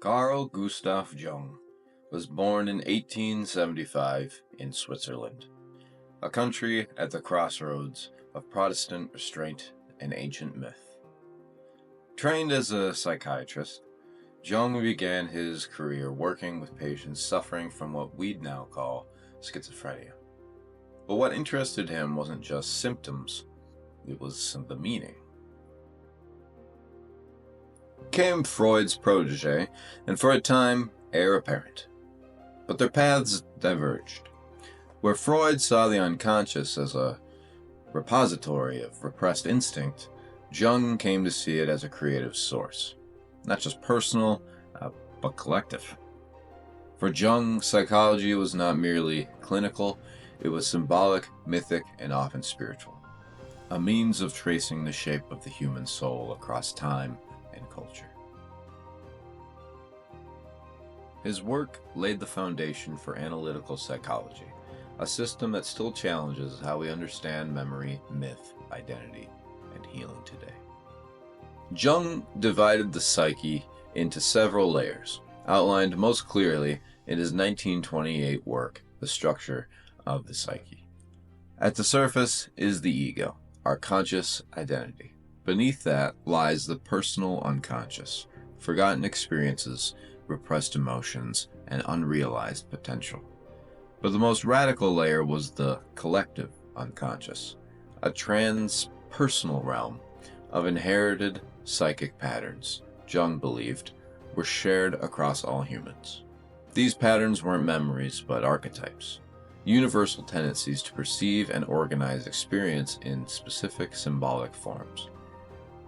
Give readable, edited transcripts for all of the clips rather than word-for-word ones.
Carl Gustav Jung was born in 1875 in Switzerland, a country at the crossroads of Protestant restraint and ancient myth. Trained as a psychiatrist, Jung began his career working with patients suffering from what we'd now call schizophrenia. But what interested him wasn't just symptoms, it was the meaning. Came Freud's protege, and for a time, heir apparent. But their paths diverged. Where Freud saw the unconscious as a repository of repressed instinct, Jung came to see it as a creative source, not just personal, but collective. For Jung, psychology was not merely clinical, it was symbolic, mythic, and often spiritual, a means of tracing the shape of the human soul across time and culture. His work laid the foundation for analytical psychology, a system that still challenges how we understand memory, myth, identity, and healing today. Jung divided the psyche into several layers, outlined most clearly in his 1928 work, The Structure of the Psyche. At the surface is the ego, our conscious identity. Beneath that lies the personal unconscious, forgotten experiences, repressed emotions, and unrealized potential. But the most radical layer was the collective unconscious, a transpersonal realm of inherited psychic patterns Jung believed were shared across all humans. These patterns weren't memories, but archetypes, universal tendencies to perceive and organize experience in specific symbolic forms.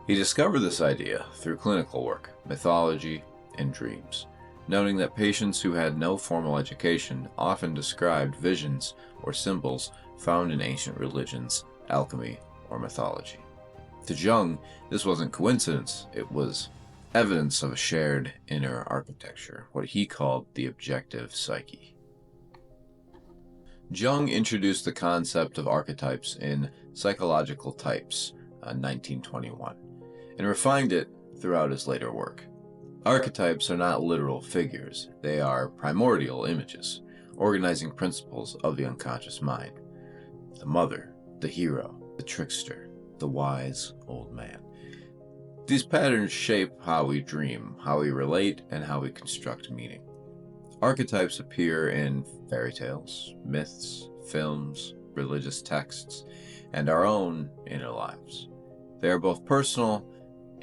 He discovered this idea through clinical work, mythology, and dreams, noting that patients who had no formal education often described visions or symbols found in ancient religions, alchemy, or mythology. To Jung, this wasn't coincidence, it was evidence of a shared inner architecture, what he called the objective psyche. Jung introduced the concept of archetypes in Psychological Types, 1921, and refined it throughout his later work. Archetypes are not literal figures, they are primordial images, organizing principles of the unconscious mind. The mother, the hero, the trickster, the wise old man. These patterns shape how we dream, how we relate, and how we construct meaning. Archetypes appear in fairy tales, myths, films, religious texts, and our own inner lives. They are both personal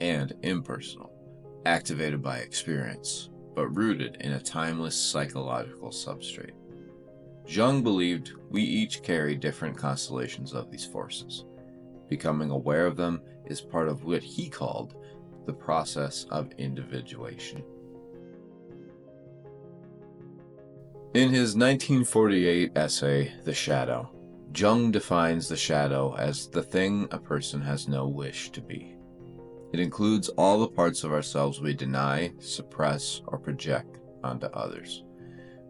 and impersonal, activated by experience, but rooted in a timeless psychological substrate. Jung believed we each carry different constellations of these forces. Becoming aware of them is part of what he called the process of individuation. In his 1948 essay, The Shadow, Jung defines the shadow as the thing a person has no wish to be. It includes all the parts of ourselves we deny, suppress, or project onto others.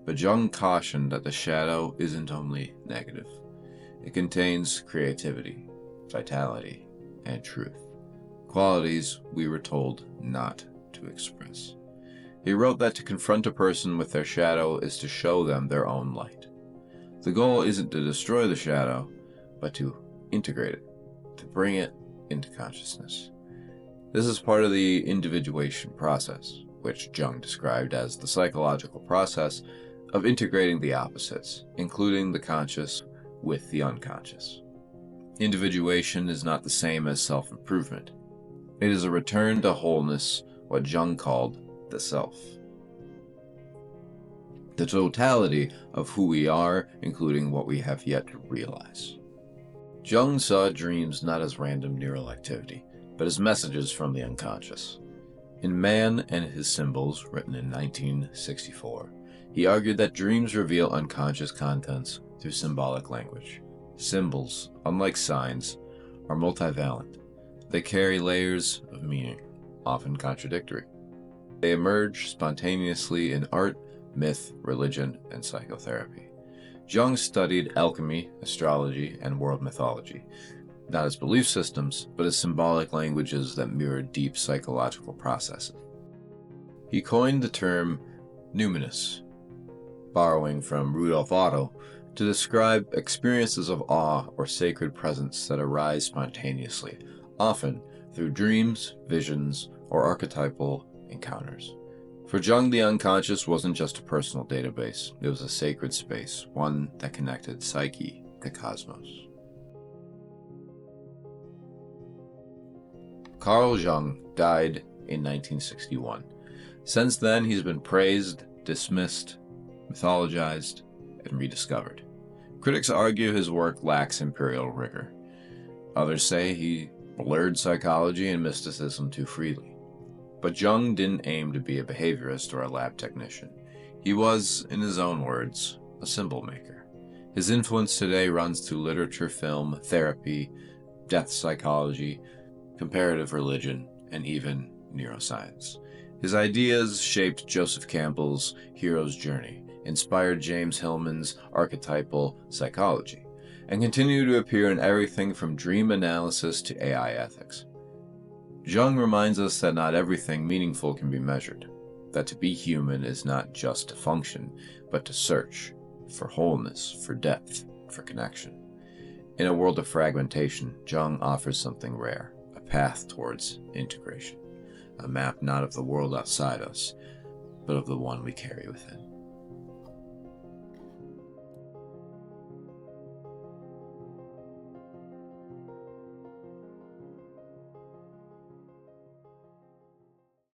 But Jung cautioned that the shadow isn't only negative. It contains creativity, vitality, and truth, qualities we were told not to express. He wrote that to confront a person with their shadow is to show them their own light. The goal isn't to destroy the shadow, but to integrate it, to bring it into consciousness. This is part of the individuation process, which Jung described as the psychological process of integrating the opposites, including the conscious with the unconscious. Individuation is not the same as self-improvement. It is a return to wholeness, what Jung called the self. The totality of who we are, including what we have yet to realize. Jung saw dreams not as random neural activity, but as messages from the unconscious. In Man and His Symbols, written in 1964, he argued that dreams reveal unconscious contents through symbolic language. Symbols, unlike signs, are multivalent. They carry layers of meaning, often contradictory. They emerge spontaneously in art, myth, religion, and psychotherapy. Jung studied alchemy, astrology, and world mythology, not as belief systems, but as symbolic languages that mirror deep psychological processes. He coined the term numinous, borrowing from Rudolf Otto, to describe experiences of awe or sacred presence that arise spontaneously, often through dreams, visions, or archetypal encounters. For Jung, the unconscious wasn't just a personal database, it was a sacred space, one that connected psyche to cosmos. Carl Jung died in 1961. Since then, he's been praised, dismissed, mythologized, and rediscovered. Critics argue his work lacks imperial rigor. Others say he blurred psychology and mysticism too freely. But Jung didn't aim to be a behaviorist or a lab technician. He was, in his own words, a symbol maker. His influence today runs through literature, film, therapy, death psychology, comparative religion, and even neuroscience. His ideas shaped Joseph Campbell's hero's journey, inspired James Hillman's archetypal psychology, and continue to appear in everything from dream analysis to AI ethics. Jung reminds us that not everything meaningful can be measured, that to be human is not just to function, but to search for wholeness, for depth, for connection. In a world of fragmentation, Jung offers something rare, a path towards integration, a map not of the world outside us, but of the one we carry within.